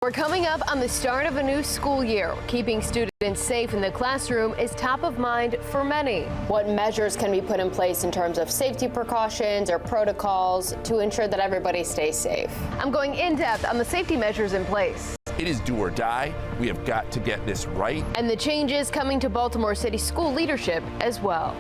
We're coming up on the start of a new school year. Keeping students safe in the classroom is top of mind for many. What measures can be put in place in terms of safety precautions or protocols to ensure that everybody stays safe? I'm going in depth on the safety measures in place. It is do or die. We have got to get this right. And the changes coming to Baltimore City school leadership as well.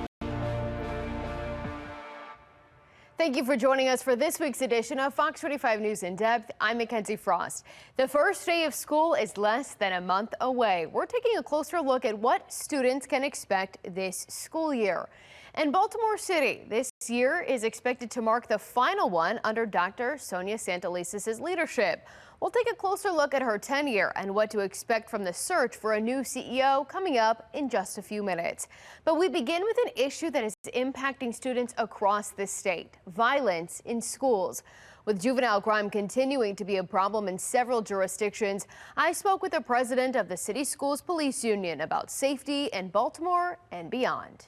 Thank you for joining us for this week's edition of Fox 45 News In Depth. I'm Mikenzie Frost. The first day of school is less than a month away. We're taking a closer look at what students can expect this school year. In Baltimore City, this year is expected to mark the final one under Dr. Sonia Santelises' leadership. We'll take a closer look at her tenure and what to expect from the search for a new CEO coming up in just a few minutes. But we begin with an issue that is impacting students across the state: violence in schools. With juvenile crime continuing to be a problem in several jurisdictions, I spoke with the president of the City Schools Police Union about safety in Baltimore and beyond.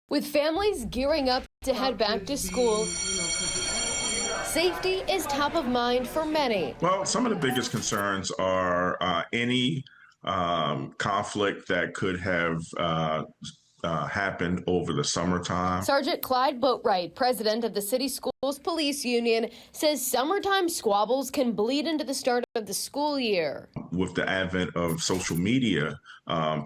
With families gearing up to head back to school, safety is top of mind for many. Well, some of the biggest concerns are any conflict that could have happened over the summertime. Sergeant Clyde Boatwright, president of the City Schools Police Union, says summertime squabbles can bleed into the start of the school year. With the advent of social media,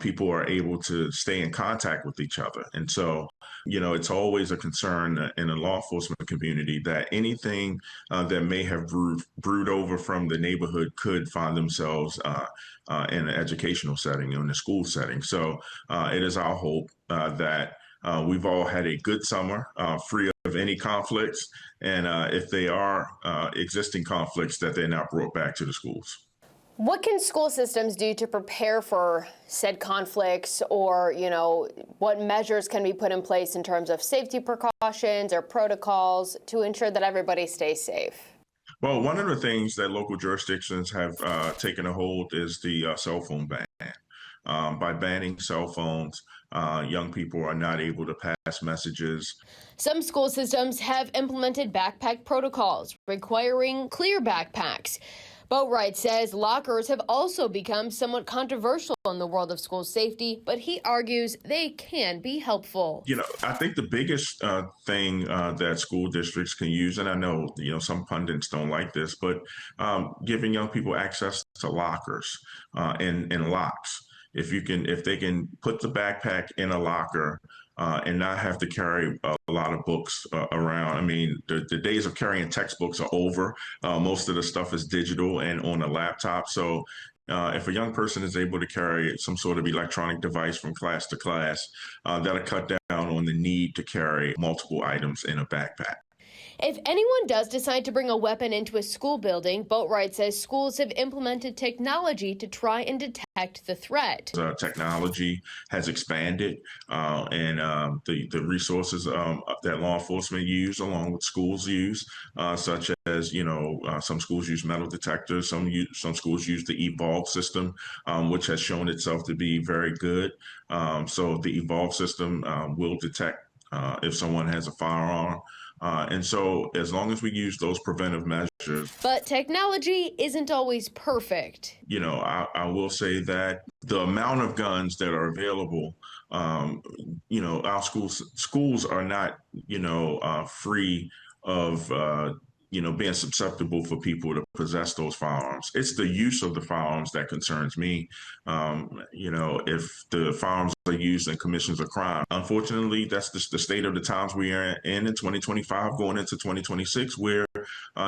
people are able to stay in contact with each other. And so, it's always a concern in the law enforcement community that anything that may have brewed over from the neighborhood could find themselves in an educational setting, in a school setting. So it is our hope that we've all had a good summer, free of any conflicts, and if they are existing conflicts, that they're not brought back to the schools. What can school systems do to prepare for said conflicts, or, what measures can be put in place in terms of safety precautions or protocols to ensure that everybody stays safe? Well, one of the things that local jurisdictions have taken a hold is the cell phone ban. By banning cell phones, young people are not able to pass messages. Some school systems have implemented backpack protocols requiring clear backpacks. Boatwright says lockers have also become somewhat controversial in the world of school safety, but he argues they can be helpful. I think the biggest thing that school districts can use, and I know, some pundits don't like this, but giving young people access to lockers and locks. If they can put the backpack in a locker and not have to carry a lot of books around. I mean, the days of carrying textbooks are over. Most of the stuff is digital and on a laptop. So if a young person is able to carry some sort of electronic device from class to class, that'll cut down on the need to carry multiple items in a backpack. If anyone does decide to bring a weapon into a school building, Boatwright says schools have implemented technology to try and detect the threat. Technology has expanded, and the resources that law enforcement use, along with schools use, such as, some schools use metal detectors, some schools use the Evolve system, which has shown itself to be very good. So the Evolve system will detect if someone has a firearm. And so as long as we use those preventive measures. But technology isn't always perfect. I will say that the amount of guns that are available, our schools are not, free of, being susceptible for people to possess those firearms. It's the use of the firearms that concerns me. If the firearms are used in commissions of crime, unfortunately, that's the state of the times we are in 2025, going into 2026, where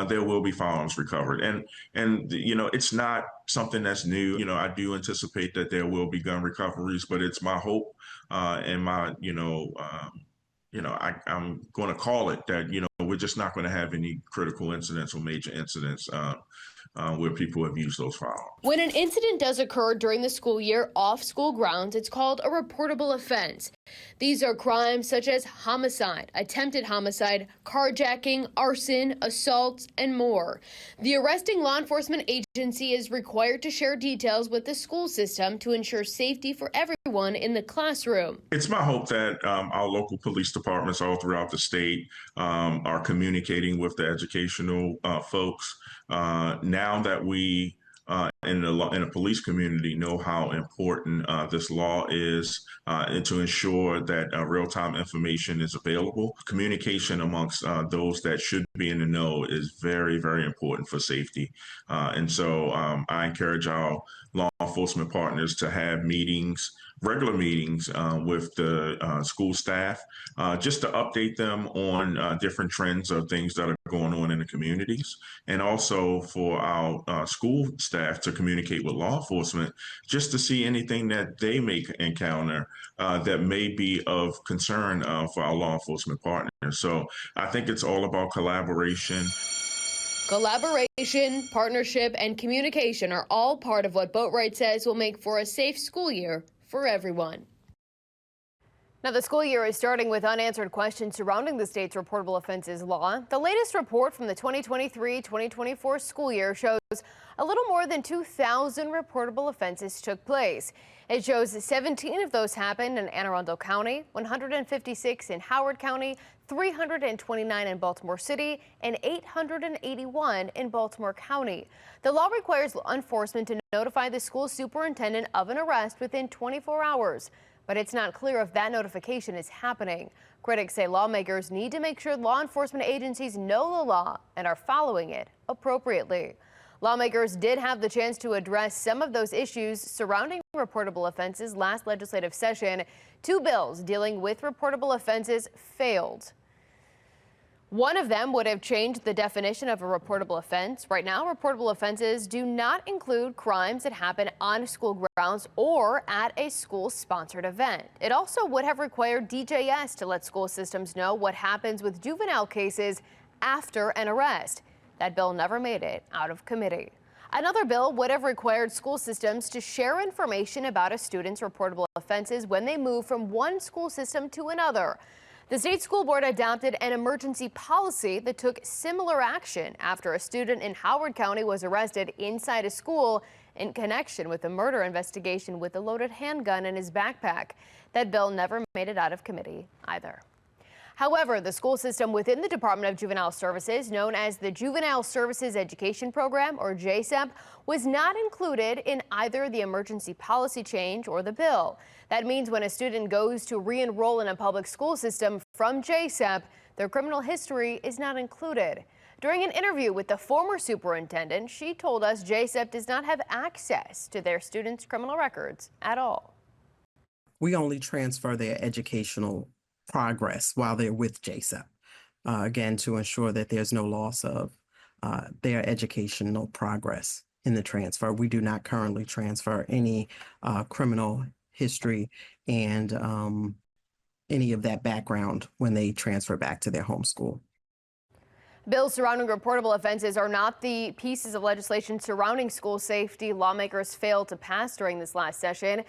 there will be firearms recovered. And it's not something that's new. I do anticipate that there will be gun recoveries, but it's my hope and my, I'm going to call it that, we're just not going to have any critical incidents or major incidents where people have used those firearms. When an incident does occur during the school year off school grounds, it's called a reportable offense. These are crimes such as homicide, attempted homicide, carjacking, arson, assaults, and more. The arresting law enforcement agency is required to share details with the school system to ensure safety for everyone in the classroom. It's my hope that our local police departments all throughout the state are communicating with the educational folks. Now that we in the police community know how important this law is, and to ensure that real-time information is available. Communication amongst those that should be in the know is very, very important for safety. And so I encourage our law enforcement partners to have meetings, regular meetings with the school staff, just to update them on different trends of things that are going on in the communities, and also for our school staff to communicate with law enforcement just to see anything that they may encounter that may be of concern for our law enforcement partners. So I think it's all about collaboration. Collaboration, partnership, and communication are all part of what Boatwright says will make for a safe school year for everyone. Now, the school year is starting with unanswered questions surrounding the state's reportable offenses law. The latest report from the 2023-2024 school year shows a little more than 2,000 reportable offenses took place. It shows 17 of those happened in Anne Arundel County, 156 in Howard County, 329 in Baltimore City, and 881 in Baltimore County. The law requires law enforcement to notify the school superintendent of an arrest within 24 hours. But it's not clear if that notification is happening. Critics say lawmakers need to make sure law enforcement agencies know the law and are following it appropriately. Lawmakers did have the chance to address some of those issues surrounding reportable offenses last legislative session. 2 bills dealing with reportable offenses failed. One of them would have changed the definition of a reportable offense. Right now, reportable offenses do not include crimes that happen on school grounds or at a school-sponsored event. It also would have required DJS to let school systems know what happens with juvenile cases after an arrest. That bill never made it out of committee. Another bill would have required school systems to share information about a student's reportable offenses when they move from one school system to another. The state school board adopted an emergency policy that took similar action after a student in Howard County was arrested inside a school in connection with a murder investigation with a loaded handgun in his backpack. That bill never made it out of committee either. However, the school system within the Department of Juvenile Services, known as the Juvenile Services Education Program, or JSEP, was not included in either the emergency policy change or the bill. That means when a student goes to re-enroll in a public school system from JSEP, their criminal history is not included. During an interview with the former superintendent, she told us JSEP does not have access to their students' criminal records at all. We only transfer their educational progress while they're with JSEP, again, to ensure that there's no loss of their educational progress in the transfer. We do not currently transfer any criminal history and any of that background when they transfer back to their home school. Bills surrounding reportable offenses are not the pieces of legislation surrounding school safety lawmakers failed to pass during this last session.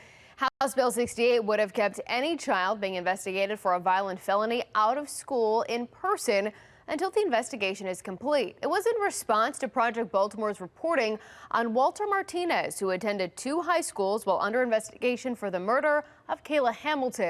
House Bill 68 would have kept any child being investigated for a violent felony out of school in person until the investigation is complete. It was in response to Project Baltimore's reporting on Walter Martinez, who attended 2 high schools while under investigation for the murder of Kayla Hamilton.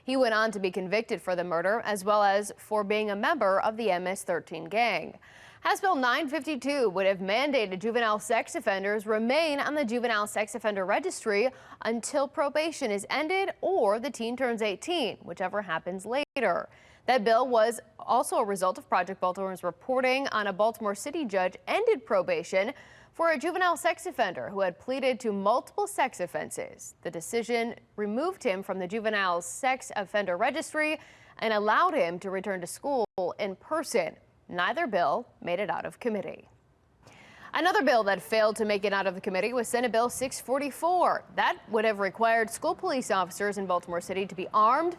He went on to be convicted for the murder as well as for being a member of the MS-13 gang. House Bill 952 would have mandated juvenile sex offenders remain on the Juvenile Sex Offender Registry until probation is ended or the teen turns 18, whichever happens later. That bill was also a result of Project Baltimore's reporting on a Baltimore City judge ended probation for a juvenile sex offender who had pleaded to multiple sex offenses. The decision removed him from the Juvenile Sex Offender Registry and allowed him to return to school in person. Neither bill made it out of committee. Another bill that failed to make it out of the committee was Senate Bill 644. That would have required school police officers in Baltimore City to be armed.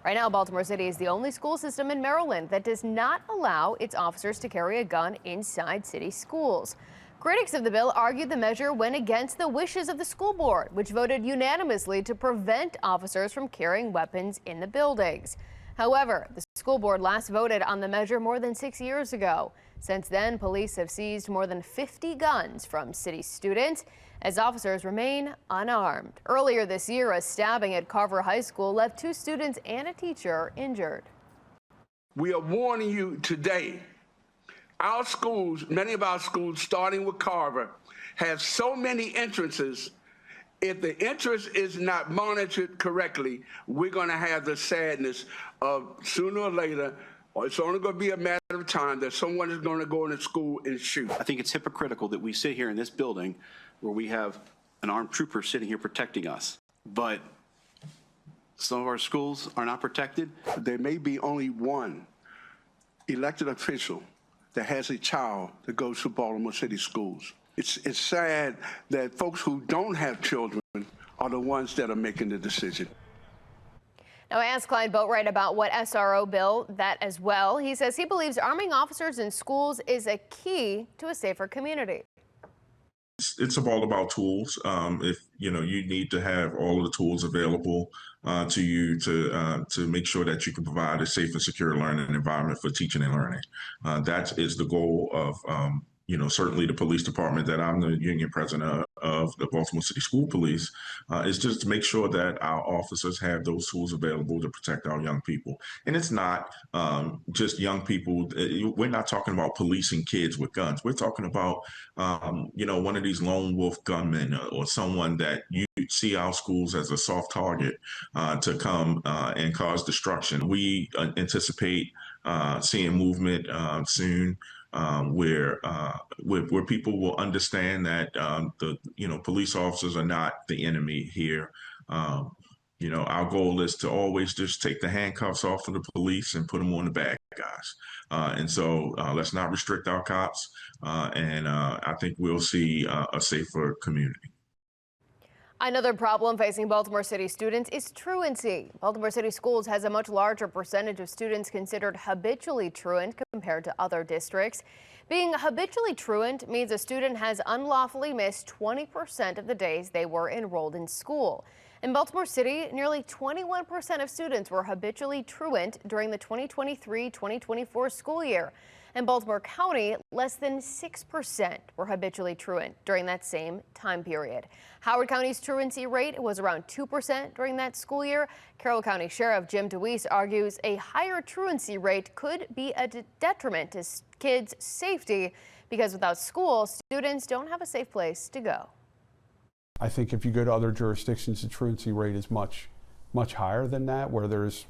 Right now, Baltimore City is the only school system in Maryland that does not allow its officers to carry a gun inside city schools. Critics of the bill argued the measure went against the wishes of the school board, which voted unanimously to prevent officers from carrying weapons in the buildings. However, the school board last voted on the measure more than 6 years ago. Since then, police have seized more than 50 guns from city students as officers remain unarmed. Earlier this year, a stabbing at Carver High School left 2 students and a teacher injured. We are warning you today. Our schools, many of our schools, starting with Carver, has so many entrances. If the entrance is not monitored correctly, we're going to have the sadness of sooner or later, or it's only going to be a matter of time, that someone is going to go into school and shoot. I think it's hypocritical that we sit here in this building where we have an armed trooper sitting here protecting us, but some of our schools are not protected. There may be only one elected official that has a child that goes to Baltimore City schools. It's sad that folks who don't have children are the ones that are making the decision. Now, I asked Clyde Boatwright about what SRO bill that as well. He says he believes arming officers in schools is a key to a safer community. It's all about tools. If you need to have all of the tools available to you to make sure that you can provide a safe and secure learning environment for teaching and learning. That is the goal of certainly the police department that I'm the union president of the Baltimore City School Police, is just to make sure that our officers have those tools available to protect our young people. And it's not just young people. We're not talking about policing kids with guns. We're talking about, one of these lone wolf gunmen or someone that you see our schools as a soft target to come and cause destruction. We anticipate seeing movement soon. Where people will understand that police officers are not the enemy here. Our goal is to always just take the handcuffs off of the police and put them on the bad guys. And so let's not restrict our cops. And I think we'll see a safer community. Another problem facing Baltimore City students is truancy. Baltimore City Schools has a much larger percentage of students considered habitually truant compared to other districts. Being habitually truant means a student has unlawfully missed 20% of the days they were enrolled in school. In Baltimore City, nearly 21% of students were habitually truant during the 2023-2024 school year. In Baltimore County, less than 6% were habitually truant during that same time period. Howard County's truancy rate was around 2% during that school year. Carroll County Sheriff Jim DeWeese argues a higher truancy rate could be a detriment to kids' safety because without school, students don't have a safe place to go. I think if you go to other jurisdictions, the truancy rate is much higher than that, where there's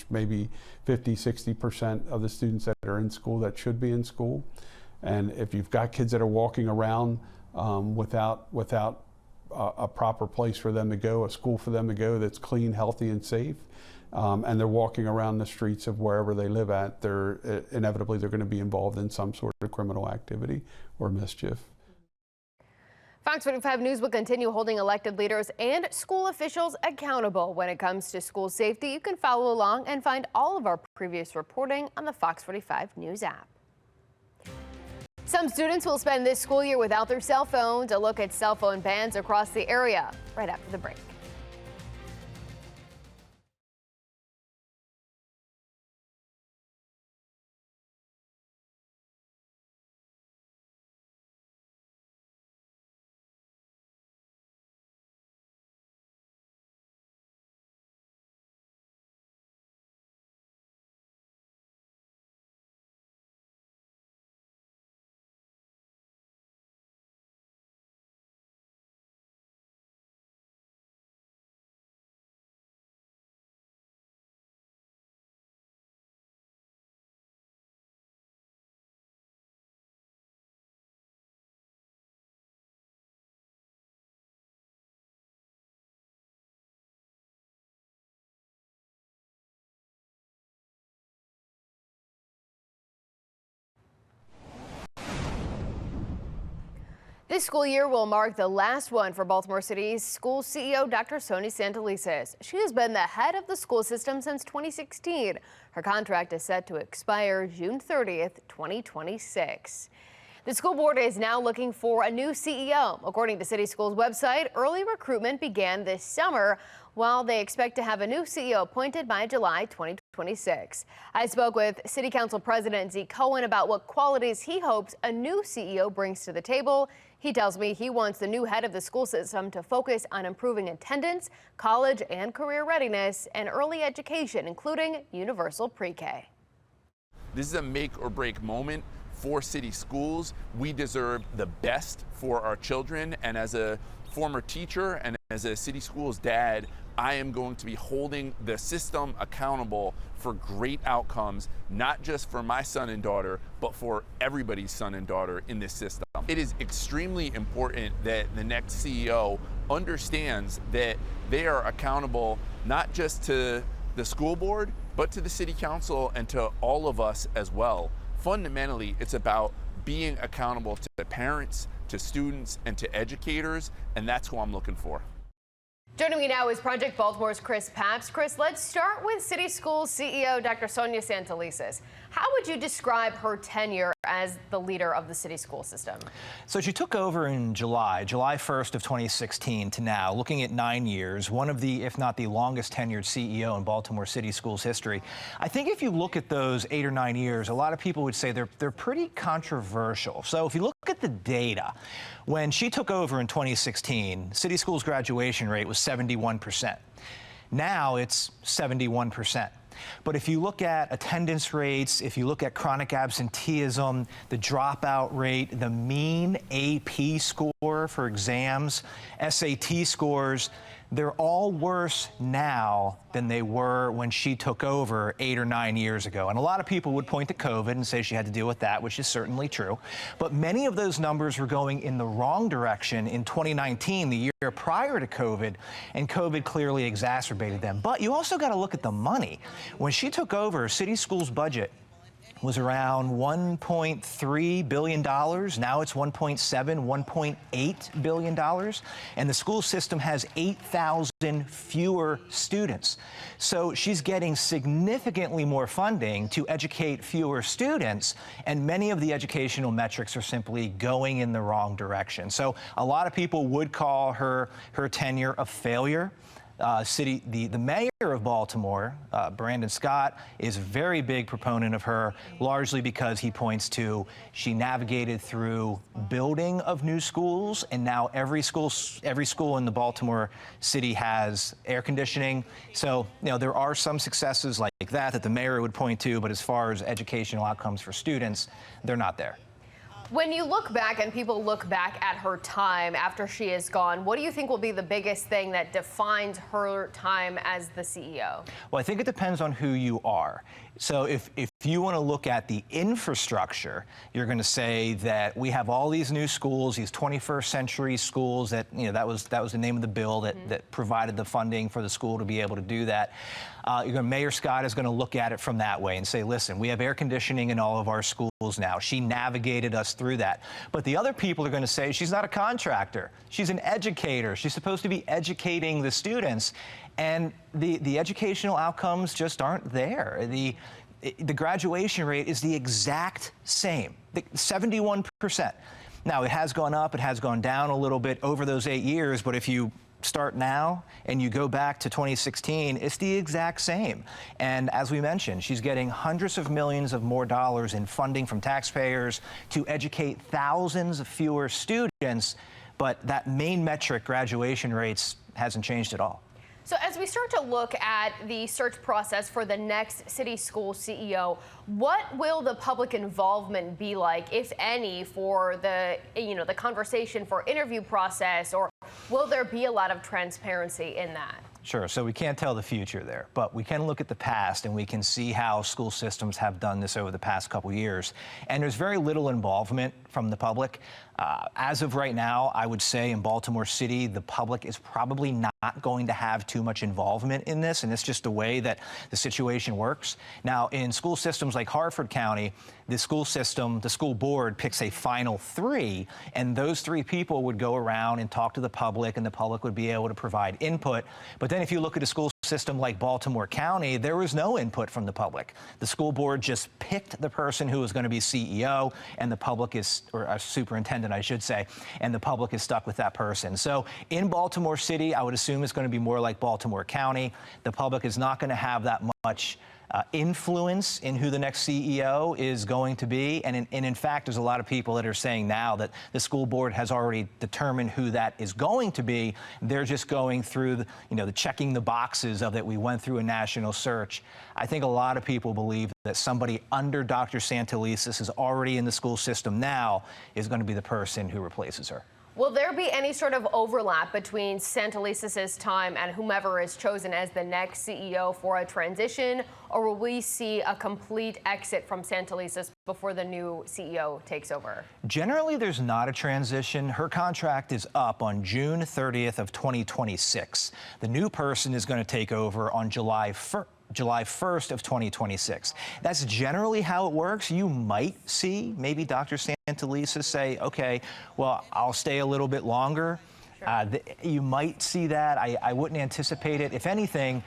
maybe 50–60% of the students that are in school that should be in school. And if you've got kids that are walking around without a proper place for them to go, a school for them to go that's clean, healthy, and safe, and they're walking around the streets of wherever they live at, inevitably they're going to be involved in some sort of criminal activity or mischief. Fox 45 News will continue holding elected leaders and school officials accountable when it comes to school safety. You can follow along and find all of our previous reporting on the Fox 45 News app. Some students will spend this school year without their cell phones. A look at cell phone bans across the area right after the break. This school year will mark the last one for Baltimore City's school CEO, Dr. Sonia Santelises. She has been the head of the school system since 2016. Her contract is set to expire June 30th, 2026. The school board is now looking for a new CEO. According to City Schools website, early recruitment began this summer, while they expect to have a new CEO appointed by July 2026. I spoke with City Council President Zeke Cohen about what qualities he hopes a new CEO brings to the table. He tells me he wants the new head of the school system to focus on improving attendance, college and career readiness, and early education, including universal pre-K. This is a make or break moment for city schools. We deserve the best for our children, and as a former teacher and as a city schools dad, I am going to be holding the system accountable for great outcomes, not just for my son and daughter, but for everybody's son and daughter in this system. It is extremely important that the next CEO understands that they are accountable not just to the school board, but to the city council and to all of us as well. Fundamentally, it's about being accountable to parents, to students, and to educators, and that's who I'm looking for. Joining me now is Project Baltimore's Chris Papst. Chris, let's start with City Schools CEO Dr. Sonia Santelises. How would you describe her tenure as the leader of the city school system? So she took over in July 1st of 2016 to now, looking at 9 years, one of the, if not the longest tenured CEO in Baltimore City Schools history. I think if you look at those 8 or 9 years, a lot of people would say they're pretty controversial. So if you look at the data, when she took over in 2016, city schools graduation rate was 71%. Now it's 71%. But if you look at attendance rates, if you look at chronic absenteeism, the dropout rate, the mean AP score for exams, SAT scores, they're all worse now than they were when she took over 8 or 9 years ago. And a lot of people would point to COVID and say she had to deal with that, which is certainly true. But many of those numbers were going in the wrong direction in 2019, the year prior to COVID, and COVID clearly exacerbated them. But you also got to look at the money. When she took over, city schools budget was around $1.3 billion. Now it's $1.7, $1.8 billion. And the school system has 8,000 fewer students. So she's getting significantly more funding to educate fewer students. And many of the educational metrics are simply going in the wrong direction. So a lot of people would call her tenure a failure. The mayor of Baltimore, Brandon Scott, is a very big proponent of her, largely because he points to she navigated through building of new schools, and now every school in the Baltimore city has air conditioning. So, there are some successes like that the mayor would point to, but as far as educational outcomes for students, they're not there. When you look back and people look back at her time after she is gone, what do you think will be the biggest thing that defines her time as the CEO? Well, I think it depends on who you are. So if you want to look at the infrastructure, you're going to say that we have all these new schools, these 21st century schools that, that was the name of the bill that provided the funding for the school to be able to do that. Mayor Scott is going to look at it from that way and say, listen, we have air conditioning in all of our schools now. She navigated us through that. But the other people are going to say she's not a contractor. She's an educator. She's supposed to be educating the students. And the educational outcomes just aren't there. The graduation rate is the exact same, 71%. Now, it has gone up, it has gone down a little bit over those 8 years, but if you start now and you go back to 2016, it's the exact same. And as we mentioned, she's getting hundreds of millions of more dollars in funding from taxpayers to educate thousands of fewer students, but that main metric, graduation rates, hasn't changed at all. So as we start to look at the search process for the next city school CEO, what will the public involvement be like, if any, for the conversation for interview process, or will there be a lot of transparency in that? Sure. So we can't tell the future there, but we can look at the past and we can see how school systems have done this over the past couple years. And there's very little involvement from the public. As of right now, I would say in Baltimore City, the public is probably not going to have too much involvement in this, and it's just the way that the situation works. Now, in school systems like Harford County, the school board picks a final 3, and those 3 people would go around and talk to the public, and the public would be able to provide input. But then if you look at a school system like Baltimore County, there was no input from the public. The school board just picked the person who was going to be CEO, and the public is, or a superintendent, I should say, and the public is stuck with that person. So in Baltimore City, I would assume it's going to be more like Baltimore County. The public is not going to have that much influence in who the next CEO is going to be. And in fact, there's a lot of people that are saying now that the school board has already determined who that is going to be. They're just going through, the checking the boxes of it. We went through a national search. I think a lot of people believe that somebody under Dr. Santelises is already in the school system now is going to be the person who replaces her. Will there be any sort of overlap between Santelises' time and whomever is chosen as the next CEO for a transition, or will we see a complete exit from Santelises before the new CEO takes over? Generally, there's not a transition. Her contract is up on June 30th of 2026. The new person is going to take over on July 1st of 2026. That's generally how it works. You might see maybe Dr. Santelises say, okay, well, I'll stay a little bit longer. Sure. You might see that. I wouldn't anticipate it. If anything,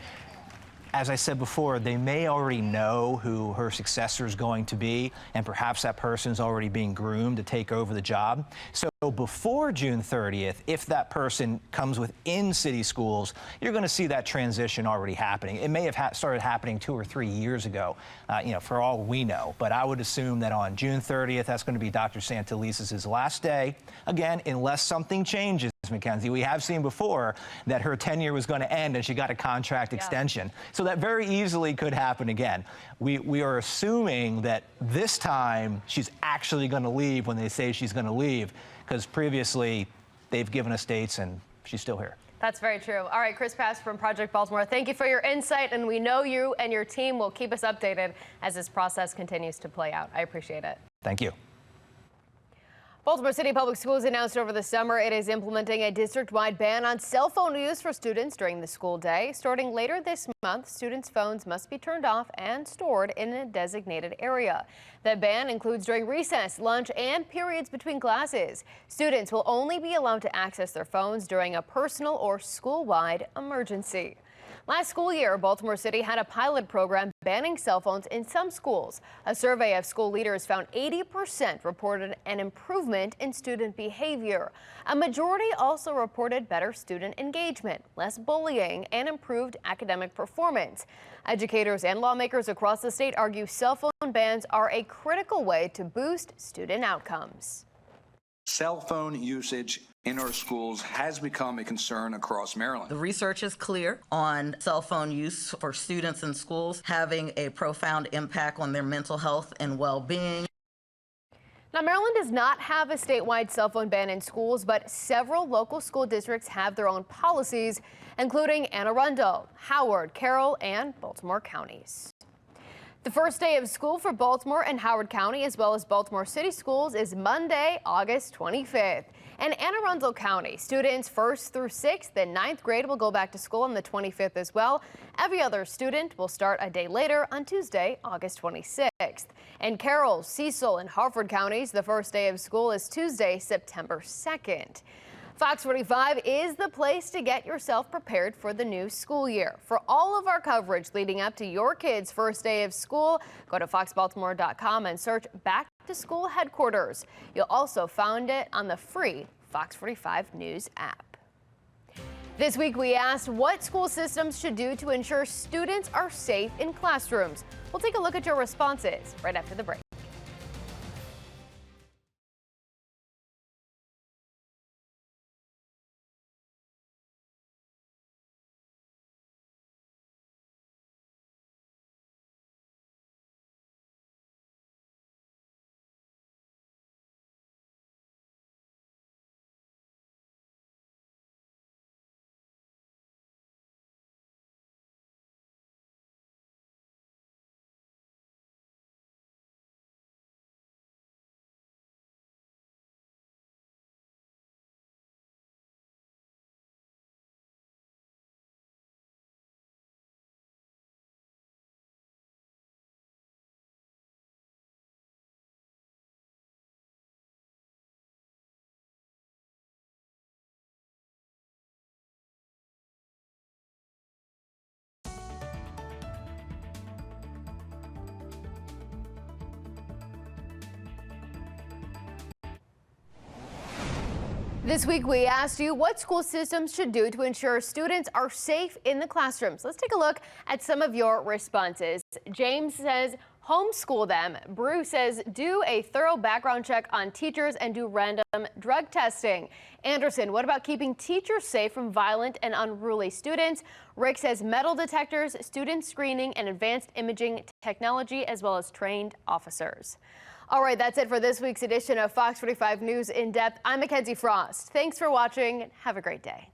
as I said before, they may already know who her successor is going to be, and perhaps that person's already being groomed to take over the job. So before June 30th, if that person comes within city schools, you're going to see that transition already happening. It may have started happening 2 or 3 years ago, for all we know. But I would assume that on June 30th, that's going to be Dr. Santelises' last day. Again, unless something changes, Mikenzie. We have seen before that her tenure was going to end and she got a contract extension. So that very easily could happen again. We are assuming that this time she's actually going to leave when they say she's going to leave, because previously they've given us dates and she's still here. That's very true. All right, Chris Pass from Project Baltimore, thank you for your insight, and we know you and your team will keep us updated as this process continues to play out. I appreciate it. Thank you. Baltimore City Public Schools announced over the summer it is implementing a district-wide ban on cell phone use for students during the school day. Starting later this month, students' phones must be turned off and stored in a designated area. The ban includes during recess, lunch, and periods between classes. Students will only be allowed to access their phones during a personal or school-wide emergency. Last school year, Baltimore City had a pilot program banning cell phones in some schools. A survey of school leaders found 80% reported an improvement in student behavior. A majority also reported better student engagement, less bullying, and improved academic performance. Educators and lawmakers across the state argue cell phone bans are a critical way to boost student outcomes. Cell phone usage in our schools has become a concern across Maryland. The research is clear on cell phone use for students in schools having a profound impact on their mental health and well-being. Now, Maryland does not have a statewide cell phone ban in schools, but several local school districts have their own policies, including Anne Arundel, Howard, Carroll, and Baltimore counties. The first day of school for Baltimore and Howard County, as well as Baltimore City Schools, is Monday, August 25th. In Anne Arundel County, students 1st through 6th and 9th grade will go back to school on the 25th as well. Every other student will start a day later on Tuesday, August 26th. In Carroll, Cecil, and Harford counties, the first day of school is Tuesday, September 2nd. Fox 45 is the place to get yourself prepared for the new school year. For all of our coverage leading up to your kids' first day of school, go to foxbaltimore.com and search Back to School Headquarters. You'll also find it on the free Fox 45 News app. This week we asked what school systems should do to ensure students are safe in classrooms. We'll take a look at your responses right after the break. This week, we asked you what school systems should do to ensure students are safe in the classrooms. Let's take a look at some of your responses. James says, homeschool them. Bruce says, do a thorough background check on teachers and do random drug testing. Anderson, what about keeping teachers safe from violent and unruly students? Rick says, metal detectors, student screening, and advanced imaging technology, as well as trained officers. All right, that's it for this week's edition of Fox 45 News In Depth. I'm Mikenzie Frost. Thanks for watching. Have a great day.